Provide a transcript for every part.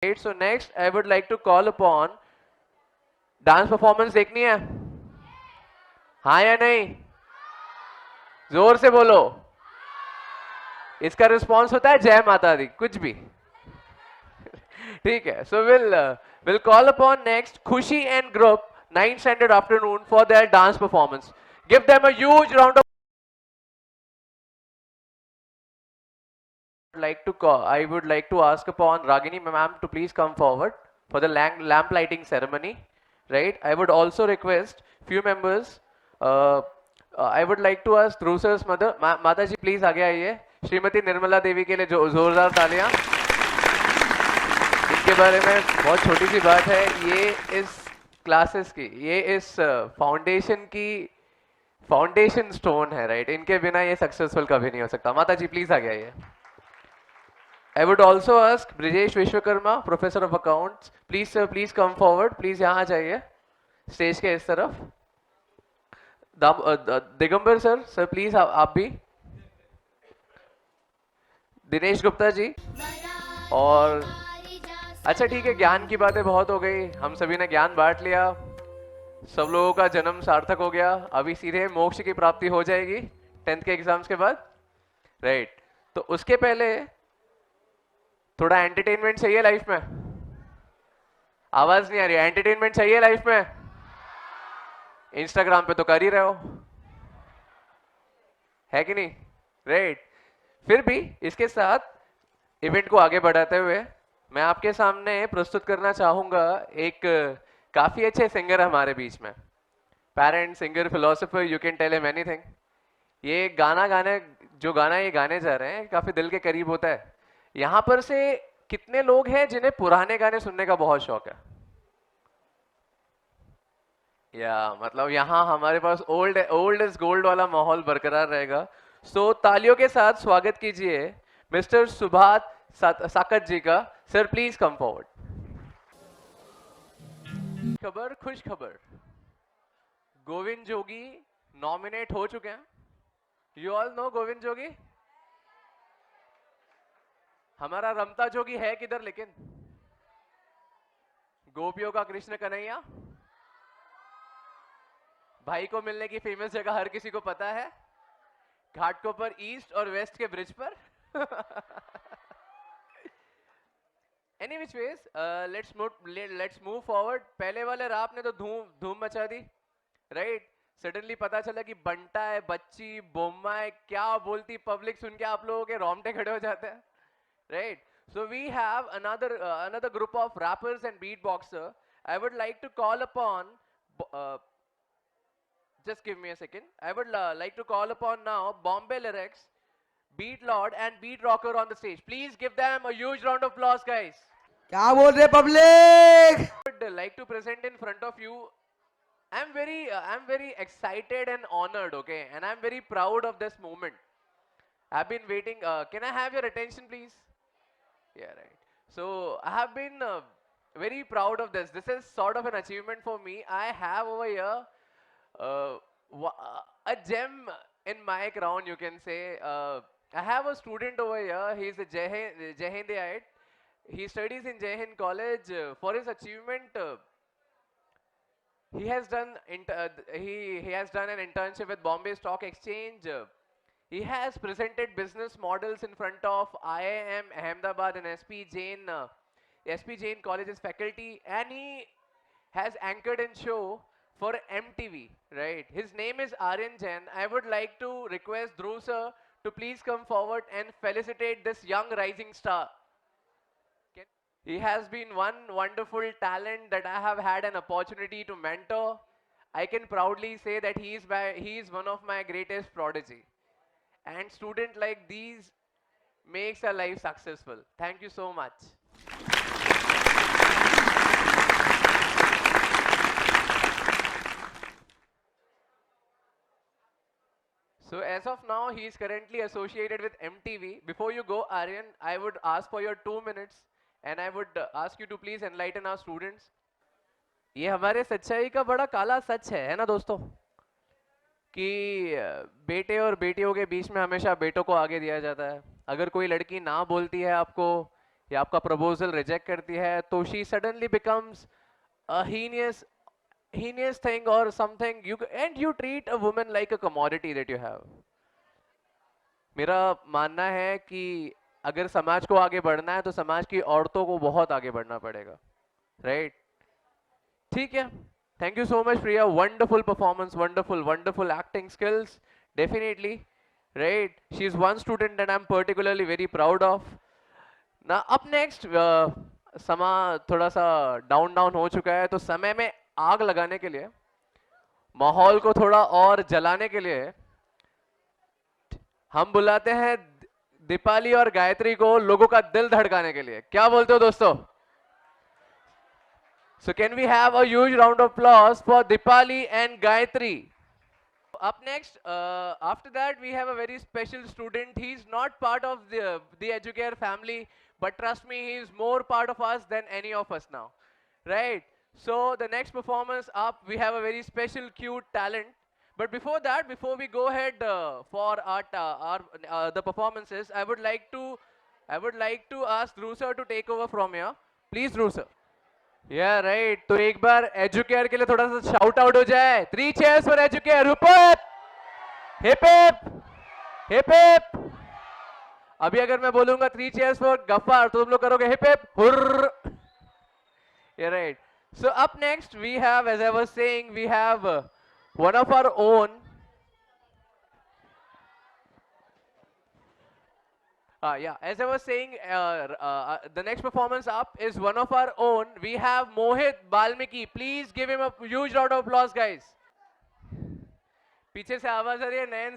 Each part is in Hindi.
Right, so next I would like to call upon dance performance देखनी है हाँ या नहीं जोर से बोलो इसका रिस्पॉन्स होता है जय माता दी कुछ भी ठीक है so will call upon next Khushi and group 9th standard afternoon for their dance performance. Give them a huge round of I would like to ask upon Ragini ma'am to please come forward for the lamp lighting ceremony. Right. I would also request few members. Uh, I would like to ask Dhruv sir's mother. माता जी please आगे आइए. श्रीमती निर्मला देवी के लिए जोरदार तालियां. इनके बारे में बहुत छोटी सी बात है. ये इस क्लासेस की, ये इस फाउंडेशन की फाउंडेशन स्टोन है. राइट. इनके बिना ये सक्सेसफुल कभी नहीं हो सकता. माता जी प्लीज आगे आइए. I would also ask Brijesh Vishwakarma, Professor of Accounts. Please, sir, please come forward. Please यहाँ आ जाइए स्टेज के इस तरफ. दिगंबर सर प्लीज आप भी. दिनेश गुप्ता जी. और अच्छा ठीक है, ज्ञान की बातें बहुत हो गई. हम सभी ने ज्ञान बांट लिया. सब लोगों का जन्म सार्थक हो गया. अभी सीधे मोक्ष की प्राप्ति हो जाएगी 10th के एग्जाम्स के बाद. राइट. तो उसके पहले थोड़ा एंटरटेनमेंट चाहिए लाइफ में. आवाज नहीं आ रही. एंटरटेनमेंट चाहिए लाइफ में. इंस्टाग्राम पे तो कर ही रहे हो, है कि नहीं. राइट. फिर भी इसके साथ इवेंट को आगे बढ़ाते हुए मैं आपके सामने प्रस्तुत करना चाहूंगा एक काफी अच्छे सिंगर हमारे बीच में. Parent singer philosopher, you can tell him anything. ये जो गाना ये गाने जा रहे हैं काफी दिल के करीब होता है. यहां पर से कितने लोग हैं जिन्हें पुराने गाने सुनने का बहुत शौक है. या मतलब यहाँ हमारे पास ओल्ड इज गोल्ड वाला माहौल बरकरार रहेगा. सो तालियों के साथ स्वागत कीजिए मिस्टर सुभात साकत जी का. Sir please come forward. खबर, खुश खबर, गोविंद जोगी नॉमिनेट हो चुके हैं. यू ऑल नो गोविंद जोगी. हमारा रमता जोगी है किधर लेकिन. गोपियों का कृष्ण कन्हैया भाई को मिलने की फेमस जगह हर किसी को पता है. घाटकोपर ईस्ट और वेस्ट के ब्रिज पर. Any which ways let's move forward. पहले वाले राप ने तो धूम मचा दी. राइट. सडनली पता चला कि बंटा है, बच्ची, बोम्मा है, क्या बोलती पब्लिक सुन के आप लोगों के रोंगटे खड़े हो जाते हैं. Right. So we have another group of rappers and beatboxer. I would like to call upon uh, just give me a second. I would like to call upon now Bombay Lyrics, Beat Lord and Beat Rocker on the stage. Please give them a huge round of applause, guys. क्या बोल रहे public. I would like to present in front of you. I'm very excited and honored, okay, and I'm very proud of this moment. I've been waiting. Can I have your attention, please? Yeah, right. So I have been very proud of this. This is sort of an achievement for me. I have over here uh, a gem in my crown, you can say. I have a student over here. He's a Jai Hindite. He studies in Jai Hind College. For his achievement, he has done he has done an internship with Bombay Stock Exchange. He has presented business models in front of IIM Ahmedabad and SP Jain College's faculty, and he has anchored in show for MTV. Right. His name is Aryan Jain. I would like to request Dhruv sir to please come forward and felicitate this young rising star. He has been one wonderful talent that I have had an opportunity to mentor. I can proudly say that he is one of my greatest prodigy. And student like these makes a life successful. Thank you so much. So as of now, he is currently associated with MTV. Before you go, Aryan, I would ask for your 2 minutes and I would ask you to please enlighten our students. ये हमारे सच्चाई का बड़ा काला सच है ना दोस्तों, कि बेटे और बेटियों के बीच में हमेशा बेटों को आगे दिया जाता है. अगर कोई लड़की ना बोलती है आपको ये आपका प्रपोजल रिजेक्ट करती है, तो she suddenly becomes a heinous thing or something, and you treat a woman like a commodity that you have. मेरा मानना है कि अगर समाज को आगे बढ़ना है तो समाज की औरतों को बहुत आगे बढ़ना पड़ेगा, राइट? ठीक है, thank you so much Priya, wonderful performance, wonderful wonderful acting skills, definitely, right? She is one student that I am particularly very proud of. ना अप नेक्स्ट, समा थोड़ा सा डाउन डाउन हो चुका है, तो समय में आग लगाने के लिए, माहौल को थोड़ा और जलाने के लिए हम बुलाते हैं दीपाली और गायत्री को, लोगों का दिल धड़काने के लिए. क्या बोलते हो दोस्तों? So can we have a huge round of applause for Dipali and Gayatri? Up next, after that we have a very special student. He's not part of the Educare family, but trust me, he is more part of us than any of us now, right? So the next performance up, we have a very special, cute talent. But before that, before we go ahead for the performances, I would like to ask Dhruv sir to take over from here. Please, Dhruv sir. या राइट, तो एक बार एजुकेयर के लिए थोड़ा सा शाउट आउट हो जाए. 3 cheers for educare. Hip hip hip hip. अभी अगर मैं बोलूंगा 3 cheers फॉर गफ्फार, तो तुम लोग करोगे hip hip hurrah. Yeah right. So up next we have, as I was saying, we have one of our own. Yeah, as I was saying, the next performance up is one of our own. We have Mohit Balmiki. Please give him a huge round of applause, guys. पीछे से आवाज आ रही है, नयन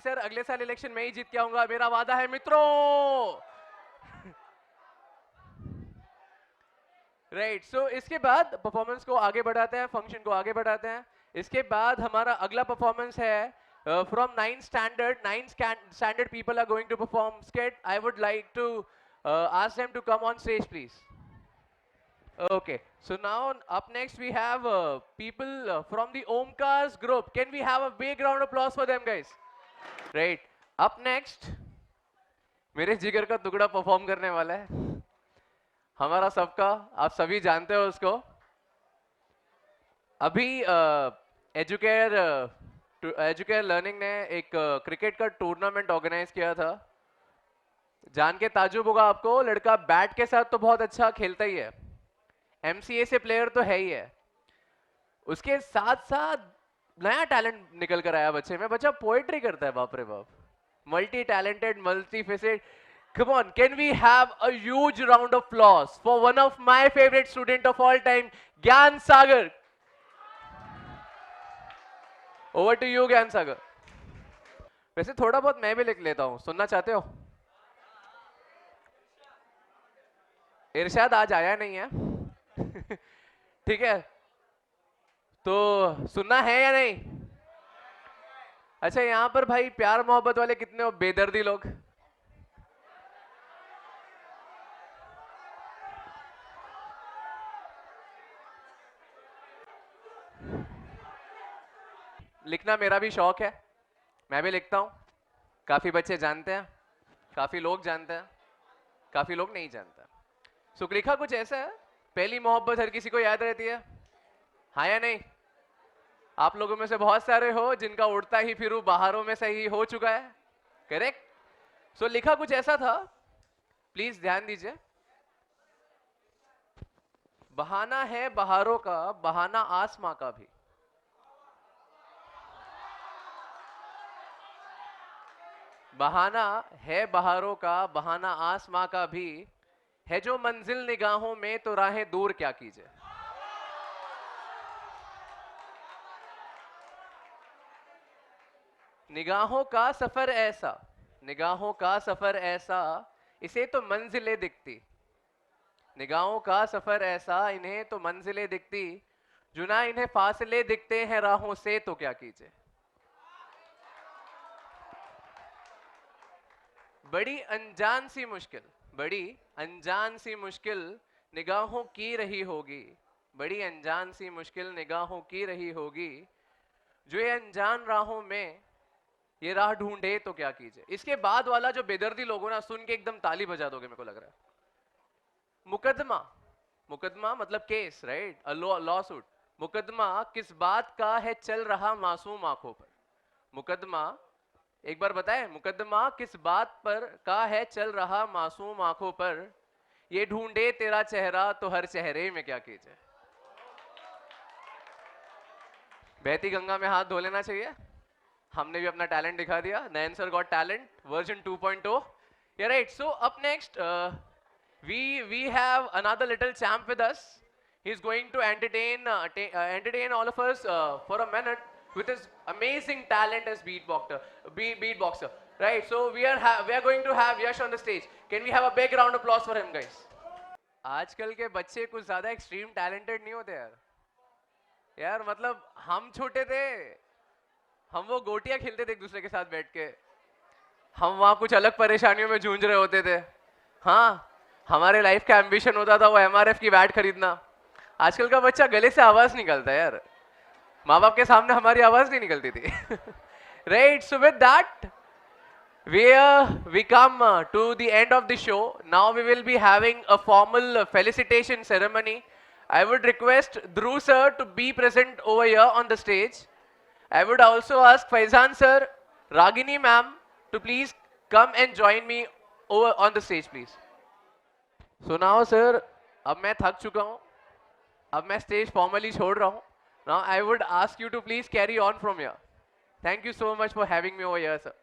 सर, अगले साल इलेक्शन में ही जीत के आऊंगा, मेरा वादा है मित्रों. राइट, सो इसके बाद परफॉर्मेंस को आगे बढ़ाते हैं, फंक्शन को आगे बढ़ाते हैं. इसके बाद हमारा अगला परफॉर्मेंस है from 9th standard people are going to perform skit. I would like to ask them to come on stage, please. Okay, so now up next we have people from the Omkars group. Can we have a big round of applause for them, guys? Right, up next मेरे जिगर का टुकड़ा परफॉर्म करने वाला है, हमारा सबका, आप सभी जानते हो उसको. अभी एजुकेयर लर्निंग ने एक क्रिकेट का टूर्नामेंट ऑर्गेनाइज किया था. जान के ताजुब होगा आपको, लड़का बैट के साथ तो बहुत अच्छा खेलता ही है, एमसीए से प्लेयर तो है ही है, उसके साथ साथ नया टैलेंट निकल कर आया बच्चे में. बच्चा पोएट्री करता है, बाप रे बाप, multi talented, multi facet. Come on, can we have a huge round of applause for one of my favorite student of all time, Gyan Sagar. Over to you, Gyan Sagar. वैसे थोड़ा बहुत मैं भी लिख लेता हूँ, सुनना चाहते हो? इरशाद आज आया नहीं है. ठीक है, तो सुनना है या नहीं? अच्छा, यहाँ पर भाई प्यार मोहब्बत वाले कितने हो, बेदर्दी लोग? लिखना मेरा भी शौक है, मैं भी लिखता हूँ. काफी बच्चे जानते हैं, काफी लोग जानते हैं, काफी लोग नहीं जानते. सुखलिखा कुछ ऐसा है, पहली मोहब्बत हर किसी को याद रहती है, हाँ या नहीं? आप लोगों में से बहुत सारे हो जिनका उड़ता ही फिरू बाहरों में से ही हो चुका है, करेक्ट? सो लिखा कुछ ऐसा था, प्लीज ध्यान दीजिए. बहाना है बहारों का, बहाना आसमां का भी. बहाना है बहारों का, बहाना आसमां का भी, है जो मंजिल निगाहों में तो राहें दूर क्या कीजिए. निगाहों का सफर ऐसा, निगाहों का सफर ऐसा, इसे तो मंजिलें दिखती. निगाहों का सफर ऐसा, इन्हें तो मंजिलें दिखती, जुना इन्हें फासले दिखते हैं राहों से तो क्या कीजिए. बड़ी अनजान सी मुश्किल, बड़ी अनजान सी मुश्किल निगाहों की रही होगी, बड़ी अनजान सी मुश्किल निगाहों की रही होगी, जो ये अनजान राहों में ये राह ढूंढे तो क्या कीजिए. इसके बाद वाला जो बेदर्दी लोगों ना, सुन के एकदम ताली बजा दोगे, मेरे को लग रहा है. मुकदमा, मुकदमा मतलब case, right, a law suit. मुकदमा किस बात का है चल रहा मासूम आंखों पर? मुकदमा, एक बार बताए, मुकदमा किस बात पर का है चल रहा मासूम आंखों पर? ये ढूंढे तेरा चेहरा तो हर चेहरे में क्या कीजिए। बहती गंगा में हाथ धो लेना चाहिए। हमने भी अपना टैलेंट दिखा दिया। Nayan sir got talent version 2.0। Yeah, right. So up next, we have another little champ with us. He's going to entertain all of us for a minute with his amazing talent as beatboxer. Right. So we are going to have Yash on the stage. Can we have a big round of applause for him, guys? आजकल के बच्चे कुछ ज्यादा एक्सट्रीम टैलेंटेड नहीं होते यार। यार मतलब हम छोटे थे, हम वो गोटियां खेलते थे एक दूसरे के साथ बैठ के, हम वहां कुछ अलग परेशानियों में जूझ रहे होते थे। हाँ, हमारे लाइफ का एम्बिशन होता था वो एमआरएफ की बैट खरीदना। आजकल का बच्चा गले से आवाज निकलता है यार, माँ बाप के सामने हमारी आवाज नहीं निकलती थी। Right, so with that we come to the end of the show. Now we will be having a formal felicitation ceremony. I would request Dhruv sir to be present over here on the stage. I would also ask Faizan sir, Ragini ma'am to please come and join me over on the stage, please. So now sir, अब मैं थक चुका हूँ, अब मैं stage formally छोड़ रहा हूँ. Now I would ask you to please carry on from here. Thank you so much for having me over here, sir.